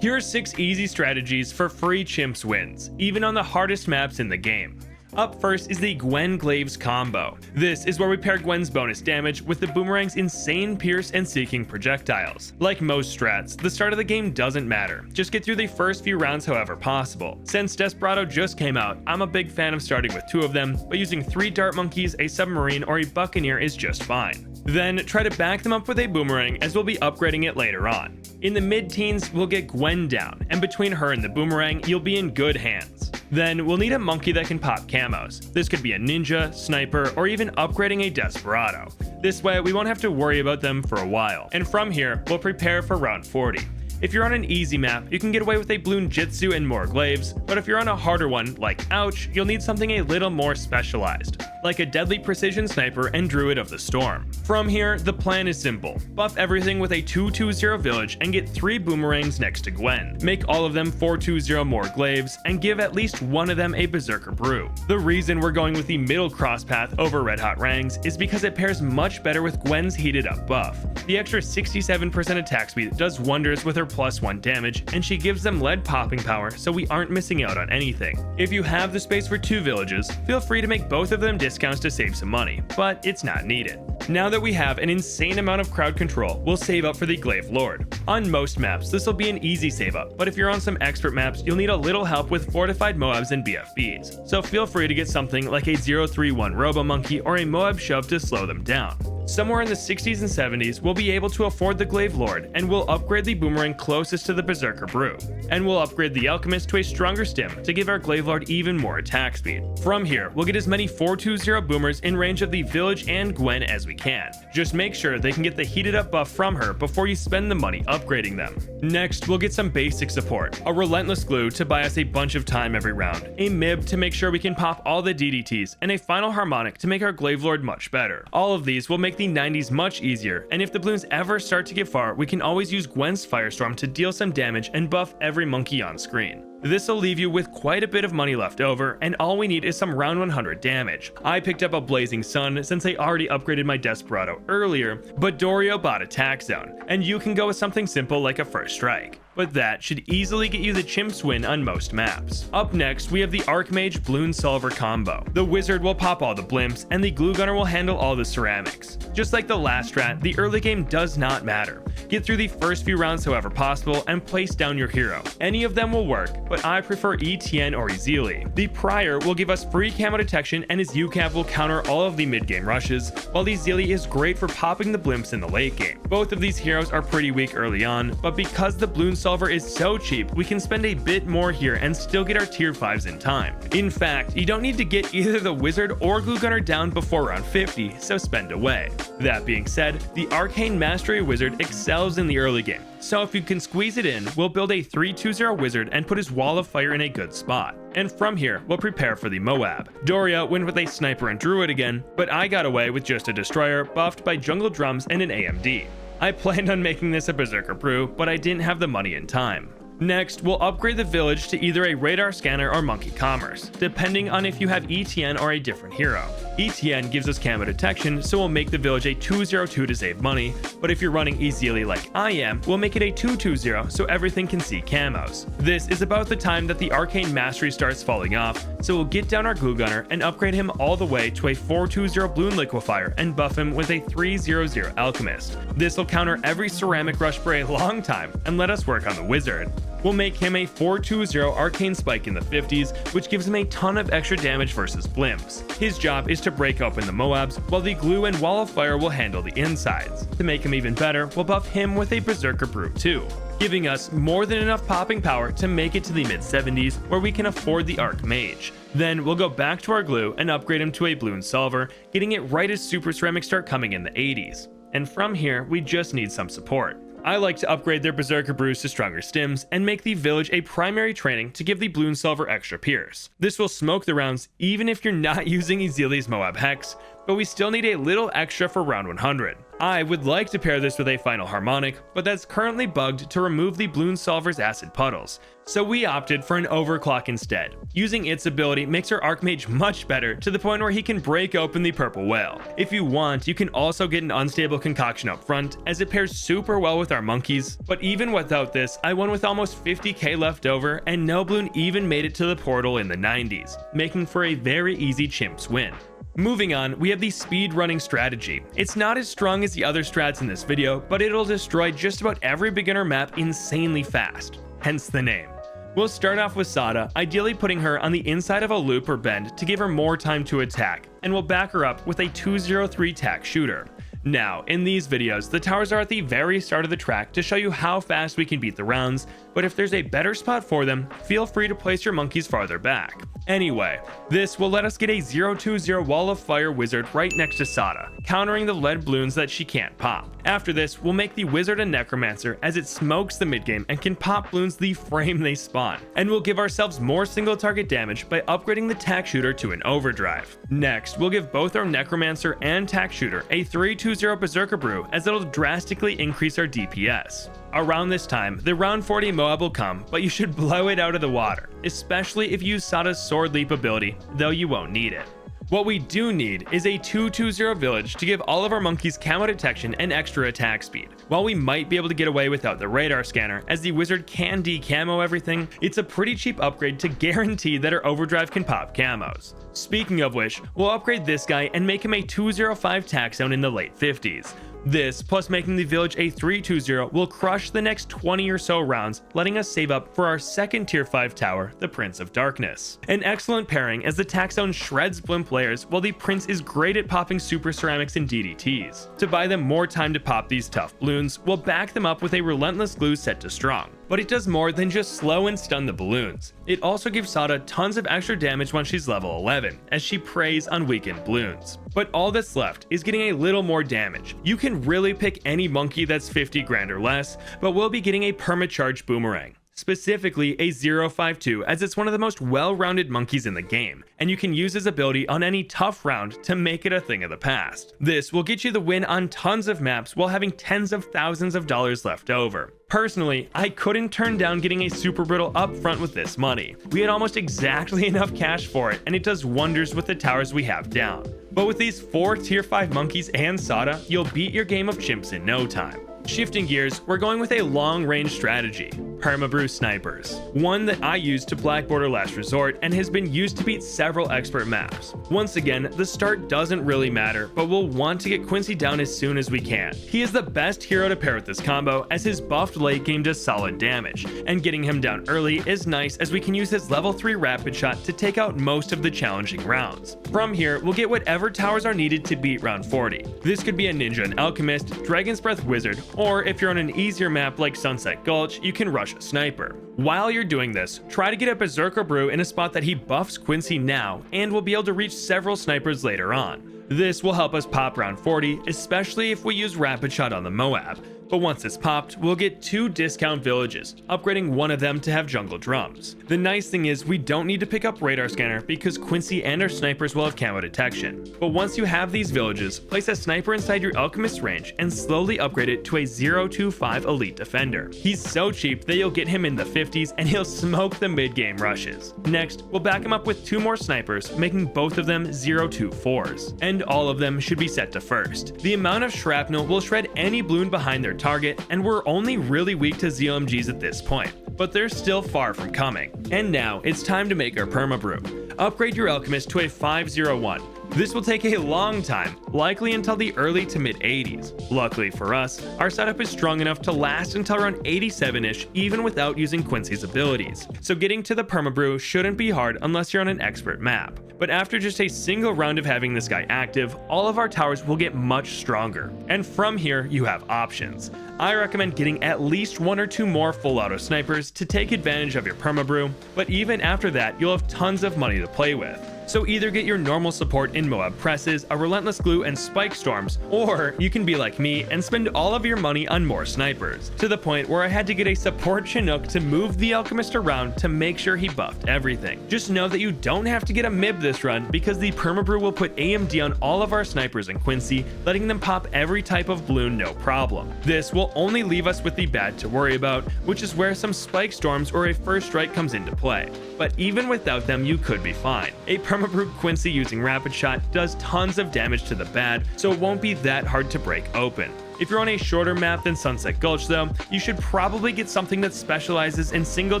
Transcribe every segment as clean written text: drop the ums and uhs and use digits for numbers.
Here are 6 easy strategies for free CHIMPS wins, even on the hardest maps in the game. Up first is the Gwen Glaives combo. This is where we pair Gwen's bonus damage with the boomerang's insane pierce and seeking projectiles. Like most strats, the start of the game doesn't matter, just get through the first few rounds however possible. Since Desperado just came out, I'm a big fan of starting with 2 of them, but using 3 dart monkeys, a submarine, or a buccaneer is just fine. Then try to back them up with a boomerang, as we'll be upgrading it later on. In the mid-teens, we'll get Gwen down, and between her and the boomerang, you'll be in good hands. Then we'll need a monkey that can pop camos. This could be a ninja, sniper, or even upgrading a desperado. This way, we won't have to worry about them for a while. And from here, we'll prepare for round 40. If you're on an easy map, you can get away with a Bloon Jitsu and Moar Glaives, but if you're on a harder one, like Ouch, you'll need something a little more specialized, like a deadly precision sniper and Druid of the Storm. From here, the plan is simple. Buff everything with a 2-2-0 village and get 3 boomerangs next to Gwen. Make all of them 4-2-0 Moar Glaives and give at least one of them a Berserker Brew. The reason we're going with the middle crosspath over Red Hot Rangs is because it pairs much better with Gwen's heated up buff. The extra 67% attack speed does wonders with her +1 damage, and she gives them lead popping power, so we aren't missing out on anything. If you have the space for 2 villages, feel free to make both of them discounts to save some money, but it's not needed. Now that we have an insane amount of crowd control, we'll save up for the Glaive Lord. On most maps, this will be an easy save up, but if you're on some expert maps, you'll need a little help with fortified Moabs and BFBs, so feel free to get something like a 031 Robo Monkey or a Moab Shove to slow them down. Somewhere in the 60s and 70s, we'll be able to afford the Glaive Lord, and we'll upgrade the boomerang closest to the Berserker Brew. And we'll upgrade the Alchemist to a stronger stim to give our Glaive Lord even more attack speed. From here, we'll get as many 4-2-0 boomers in range of the village and Gwen as we can. Just make sure they can get the heated up buff from her before you spend the money upgrading them. Next, we'll get some basic support, a relentless glue to buy us a bunch of time every round, a MIB to make sure we can pop all the DDTs, and a final harmonic to make our Glaive Lord much better. All of these will make the 90s much easier, and if the Bloons ever start to get far, we can always use Gwen's Firestorm to deal some damage and buff every monkey on screen. This will leave you with quite a bit of money left over, and all we need is some round 100 damage. I picked up a Blazing Sun since I already upgraded my Desperado earlier, but Dorio bought a Tack Zone, and you can go with something simple like a First Strike. But that should easily get you the CHIMPS win on most maps. Up next, we have the Archmage Bloonsolver combo. The wizard will pop all the blimps, and the glue gunner will handle all the ceramics. Just like the last strat, the early game does not matter. Get through the first few rounds however possible, and place down your hero. Any of them will work, but I prefer ETN or Ezili. The Prior will give us free camo detection, and his UCAV will counter all of the mid-game rushes, while the Ezili is great for popping the blimps in the late game. Both of these heroes are pretty weak early on, but because the Bloonsolver is so cheap, we can spend a bit more here and still get our tier 5s in time. In fact, you don't need to get either the wizard or glue gunner down before round 50, so spend away. That being said, the Arcane Mastery Wizard excels in the early game, so if you can squeeze it in, we'll build a 3-2-0 wizard and put his wall of fire in a good spot. And from here, we'll prepare for the Moab. Doria went with a sniper and druid again, but I got away with just a destroyer buffed by jungle drums and an AMD. I planned on making this a Berserker Brew, but I didn't have the money in time. Next, we'll upgrade the village to either a radar scanner or monkey commerce, depending on if you have ETN or a different hero. ETN gives us camo detection, so we'll make the village a 202 to save money, but if you're running Ezili like I am, we'll make it a 220 so everything can see camos. This is about the time that the Arcane Mastery starts falling off, so we'll get down our glue gunner and upgrade him all the way to a 420 Bloon liquefier and buff him with a 300 Alchemist. This will counter every ceramic rush for a long time and let us work on the wizard. We'll make him a 420 Arcane Spike in the 50s, which gives him a ton of extra damage versus Blimps. His job is to break open the Moabs, while the glue and wall of fire will handle the insides. To make him even better, we'll buff him with a Berserker Brew too, giving us more than enough popping power to make it to the mid-70s, where we can afford the Archmage. Then we'll go back to our glue and upgrade him to a Bloonsolver, getting it right as Super Ceramics start coming in the 80s. And from here, we just need some support. I like to upgrade their Berserker Brews to stronger stims and make the village a primary training to give the Bloonsolver extra pierce. This will smoke the rounds even if you're not using Ezili's Moab Hex, but we still need a little extra for round 100. I would like to pair this with a final harmonic, but that's currently bugged to remove the Bloonsolver's acid puddles, so we opted for an overclock instead. Using its ability makes our Archmage much better, to the point where he can break open the purple whale. If you want, you can also get an unstable concoction up front, as it pairs super well with our monkeys, but even without this, I won with almost 50k left over, and no Bloon even made it to the portal in the 90s, making for a very easy CHIMPS win. Moving on, we have the Speedrunning Strategy. It's not as strong as the other strats in this video, but it'll destroy just about every beginner map insanely fast, hence the name. We'll start off with Sada, ideally putting her on the inside of a loop or bend to give her more time to attack, and we'll back her up with a 203 tack shooter. Now, in these videos, the towers are at the very start of the track to show you how fast we can beat the rounds, but if there's a better spot for them, feel free to place your monkeys farther back. Anyway, this will let us get a 0-2-0 wall of fire wizard right next to Sada, countering the lead balloons that she can't pop. After this, we'll make the wizard a necromancer, as it smokes the mid game and can pop balloons the frame they spawn, and we'll give ourselves more single target damage by upgrading the tack shooter to an overdrive. Next, we'll give both our necromancer and tack shooter a 3-2-0 berserker brew, as it'll drastically increase our DPS. Around this time, the round 40 Moab will come, but you should blow it out of the water, especially if you use Sada's sword leap ability, though you won't need it. What we do need is a 2-2-0 village to give all of our monkeys camo detection and extra attack speed. While we might be able to get away without the radar scanner, as the wizard can decamo everything, it's a pretty cheap upgrade to guarantee that our overdrive can pop camos. Speaking of which, we'll upgrade this guy and make him a 205 tack zone in the late 50s. This, plus making the village a 3-2-0, will crush the next 20 or so rounds, letting us save up for our second tier 5 tower, the Prince of Darkness. An excellent pairing, as the tack zone shreds blimp layers, while the Prince is great at popping super ceramics and DDTs. To buy them more time to pop these tough balloons, we'll back them up with a relentless glue set to strong. But it does more than just slow and stun the balloons. It also gives Sada tons of extra damage when she's level 11, as she preys on weakened balloons. But all that's left is getting a little more damage. You can really pick any monkey that's 50 grand or less, but we'll be getting a permacharge boomerang. Specifically a 052, as it's one of the most well-rounded monkeys in the game, and you can use his ability on any tough round to make it a thing of the past. This will get you the win on tons of maps while having tens of thousands of dollars left over. Personally, I couldn't turn down getting a super brittle up front with this money. We had almost exactly enough cash for it, and it does wonders with the towers we have down. But with these 4 tier 5 monkeys and Sada, you'll beat your game of chimps in no time. Shifting gears, we're going with a long-range strategy, Permabrew Snipers, one that I used to Black Border Last Resort and has been used to beat several expert maps. Once again, the start doesn't really matter, but we'll want to get Quincy down as soon as we can. He is the best hero to pair with this combo, as his buffed late game does solid damage, and getting him down early is nice, as we can use his level 3 rapid shot to take out most of the challenging rounds. From here, we'll get whatever towers are needed to beat round 40. This could be a Ninja and Alchemist, Dragon's Breath Wizard, or if you're on an easier map like Sunset Gulch, you can rush a Sniper. While you're doing this, try to get a Berserker Brew in a spot that he buffs Quincy now, and we'll be able to reach several snipers later on. This will help us pop round 40, especially if we use Rapid Shot on the Moab. But once it's popped, we'll get 2 discount villages, upgrading one of them to have jungle drums. The nice thing is we don't need to pick up radar scanner because Quincy and our snipers will have camo detection. But once you have these villages, place a sniper inside your alchemist range and slowly upgrade it to a 025 elite defender. He's so cheap that you'll get him in the 50s and he'll smoke the mid-game rushes. Next, we'll back him up with 2 more snipers, making both of them 024s, and all of them should be set to first. The amount of shrapnel will shred any balloon behind their target, and we're only really weak to ZOMGs at this point, but they're still far from coming. And now it's time to make our Permabrew. Upgrade your alchemist to a 501. This will take a long time, likely until the early to mid 80s. Luckily for us, our setup is strong enough to last until around 87ish, even without using Quincy's abilities. So getting to the Permabrew shouldn't be hard unless you're on an expert map. But after just a single round of having this guy active, all of our towers will get much stronger. And from here, you have options. I recommend getting at least 1 or 2 more full auto snipers to take advantage of your Permabrew, but even after that, you'll have tons of money to play with. So either get your normal support in Moab presses, a relentless glue, and spike storms, or you can be like me and spend all of your money on more snipers, to the point where I had to get a support Chinook to move the Alchemist around to make sure he buffed everything. Just know that you don't have to get a MIB this run, because the Permabrew will put AMD on all of our snipers in Quincy, letting them pop every type of Bloon no problem. This will only leave us with the bad to worry about, which is where some spike storms or a first strike comes into play. But even without them, you could be fine. A Permabrew Quincy using rapid shot does tons of damage to the bad, so it won't be that hard to break open. If you're on a shorter map than Sunset Gulch though, you should probably get something that specializes in single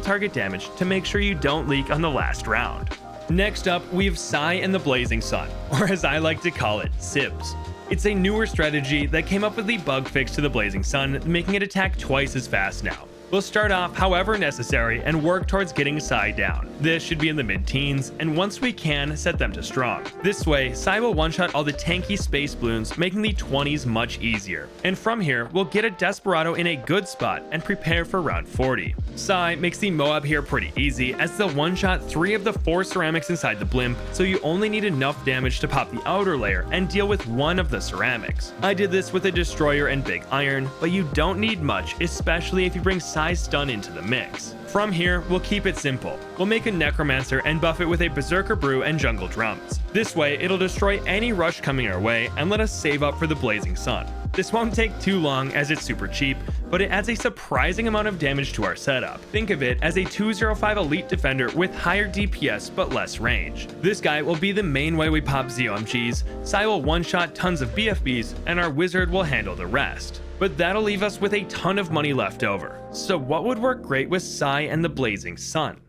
target damage to make sure you don't leak on the last round. Next up, we have Psy and the Blazing Sun, or as I like to call it, CHIMPS. It's a newer strategy that came up with the bug fix to the Blazing Sun, making it attack twice as fast now. We'll start off however necessary and work towards getting Psy down. This should be in the mid-teens, and once we can, set them to strong. This way, Psy will one-shot all the tanky space balloons, making the 20s much easier. And from here, we'll get a Desperado in a good spot and prepare for round 40. Psy makes the Moab here pretty easy, as they'll one-shot 3 of the 4 ceramics inside the blimp, so you only need enough damage to pop the outer layer and deal with 1 of the ceramics. I did this with a Destroyer and Big Iron, but you don't need much, especially if you bring Psy stun into the mix. From here, we'll keep it simple. We'll make a Necromancer and buff it with a Berserker Brew and Jungle Drums. This way, it'll destroy any rush coming our way and let us save up for the Blazing Sun. This won't take too long as it's super cheap, but it adds a surprising amount of damage to our setup. Think of it as a 205 elite defender with higher DPS but less range. This guy will be the main way we pop ZOMGs, Psy will one-shot tons of BFBs, and our wizard will handle the rest. But that'll leave us with a ton of money left over. So what would work great with Psy and the Blazing Sun?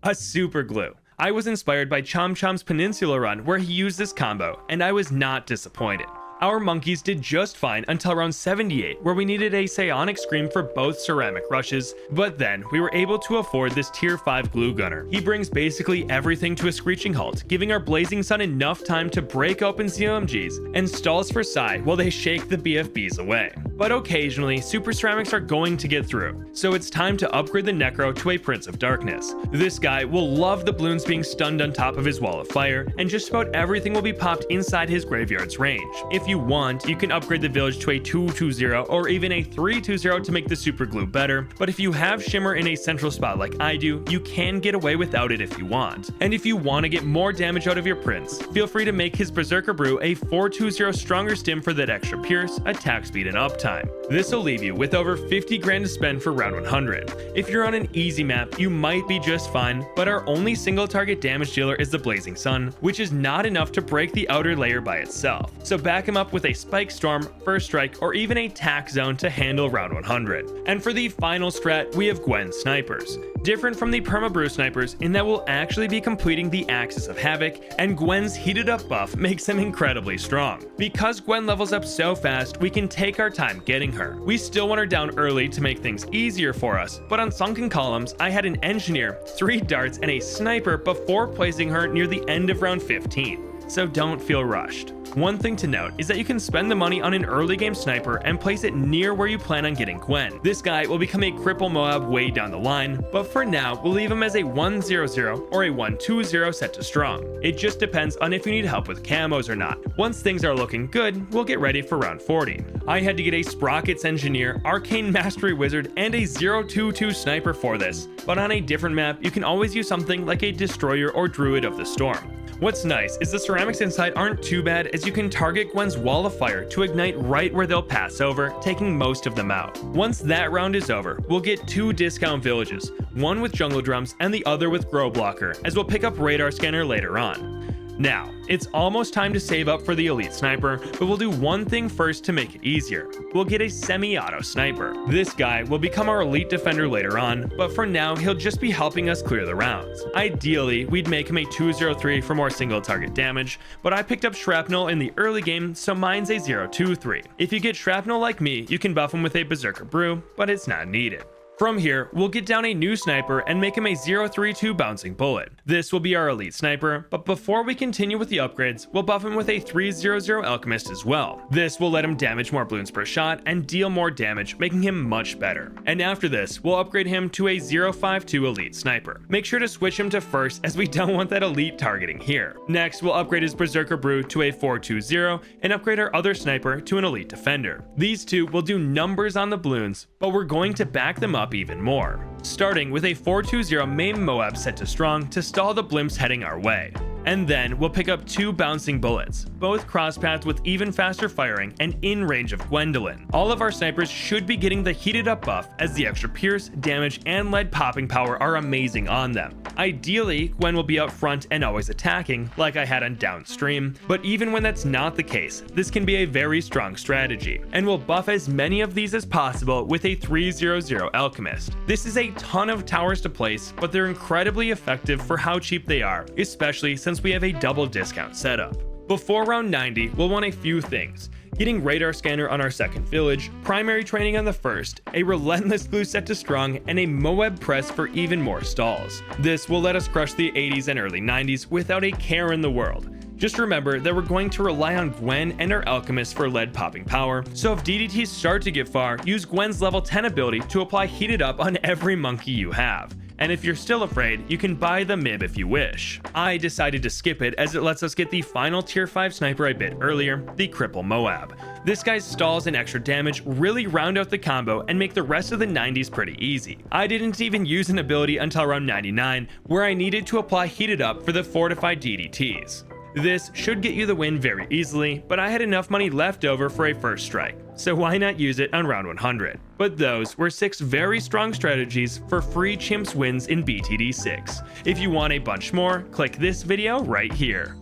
A super glue. I was inspired by Chom Chom's Peninsula run where he used this combo, and I was not disappointed. Our monkeys did just fine until round 78, where we needed a Psionic Scream for both ceramic rushes, but then we were able to afford this tier 5 glue gunner. He brings basically everything to a screeching halt, giving our Blazing Sun enough time to break open ZOMGs, and stalls for Psy while they shake the BFBs away. But occasionally, super ceramics are going to get through, so it's time to upgrade the Necro to a Prince of Darkness. This guy will love the balloons being stunned on top of his wall of fire, and just about everything will be popped inside his graveyard's range. If you want, you can upgrade the village to a 2-2-0 or even a 3-2-0 to make the super glue better, but if you have Shimmer in a central spot like I do, you can get away without it if you want. And if you want to get more damage out of your Prince, feel free to make his Berserker Brew a 4-2-0 stronger stim for that extra pierce, attack speed, and uptime. This will leave you with over 50 grand to spend for round 100. If you're on an easy map, you might be just fine, but our only single target damage dealer is the Blazing Sun, which is not enough to break the outer layer by itself. So back him up with a Spike Storm, First Strike, or even a Tack Zone to handle round 100. And for the final strat, we have Gwen Snipers. Different from the Permabrew Snipers in that we'll actually be completing the Axis of Havoc, and Gwen's heated up buff makes him incredibly strong. Because Gwen levels up so fast, we can take our time getting her. We still want her down early to make things easier for us, but on Sunken Columns, I had an Engineer, 3 darts, and a Sniper before placing her near the end of round 15. So don't feel rushed. One thing to note is that you can spend the money on an early game sniper and place it near where you plan on getting Gwen. This guy will become a cripple Moab way down the line, but for now, we'll leave him as a 1-0-0 or a 1-2-0 set to strong. It just depends on if you need help with camos or not. Once things are looking good, we'll get ready for round 40. I had to get a Sprockets Engineer, Arcane Mastery Wizard, and a 0-2-2 Sniper for this, but on a different map, you can always use something like a Destroyer or Druid of the Storm. What's nice is the ceramics inside aren't too bad, as you can target Gwen's wall of fire to ignite right where they'll pass over, taking most of them out. Once that round is over, we'll get 2 discount villages, one with jungle drums and the other with grow blocker, as we'll pick up radar scanner later on. Now, it's almost time to save up for the elite sniper, but we'll do one thing first to make it easier. We'll get a semi-auto sniper. This guy will become our elite defender later on, but for now he'll just be helping us clear the rounds. Ideally, we'd make him a 2-0-3 for more single target damage, but I picked up Shrapnel in the early game, so mine's a 0-2-3. If you get Shrapnel like me, you can buff him with a Berserker Brew, but it's not needed. From here, we'll get down a new sniper and make him a 032 bouncing bullet. This will be our elite sniper, but before we continue with the upgrades, we'll buff him with a 300 alchemist as well. This will let him damage more bloons per shot and deal more damage, making him much better. And after this, we'll upgrade him to a 052 elite sniper. Make sure to switch him to first, as we don't want that elite targeting here. Next, we'll upgrade his berserker brew to a 420 and upgrade our other sniper to an elite defender. These two will do numbers on the bloons, but we're going to back them up even more, starting with a 420 main Moab set to strong to stall the blimps heading our way. And then we'll pick up 2 bouncing bullets, both crosspath with even faster firing and in range of Gwendolin. All of our snipers should be getting the heated up buff, as the extra pierce, damage, and lead popping power are amazing on them. Ideally, Gwen will be out front and always attacking, like I had on downstream, but even when that's not the case, this can be a very strong strategy, and we'll buff as many of these as possible with a 300 alchemist. This is a ton of towers to place, but they're incredibly effective for how cheap they are, especially since we have a double discount setup. Before round 90, we'll want a few things: getting radar scanner on our second village, primary training on the first, a relentless glue set to strong, and a Moab press for even more stalls. This will let us crush the 80s and early 90s without a care in the world. Just remember that we're going to rely on Gwen and our alchemist for lead popping power, so if DDTs start to get far, use Gwen's level 10 ability to apply heated up on every monkey you have. And if you're still afraid, you can buy the MIB if you wish. I decided to skip it as it lets us get the final tier 5 sniper a bit earlier, the Cripple Moab. This guy's stalls and extra damage really round out the combo and make the rest of the 90s pretty easy. I didn't even use an ability until around 99, where I needed to apply heated up for the fortified DDTs. This should get you the win very easily, but I had enough money left over for a first strike, so why not use it on round 100? But those were 6 very strong strategies for free CHIMPS wins in BTD6. If you want a bunch more, click this video right here.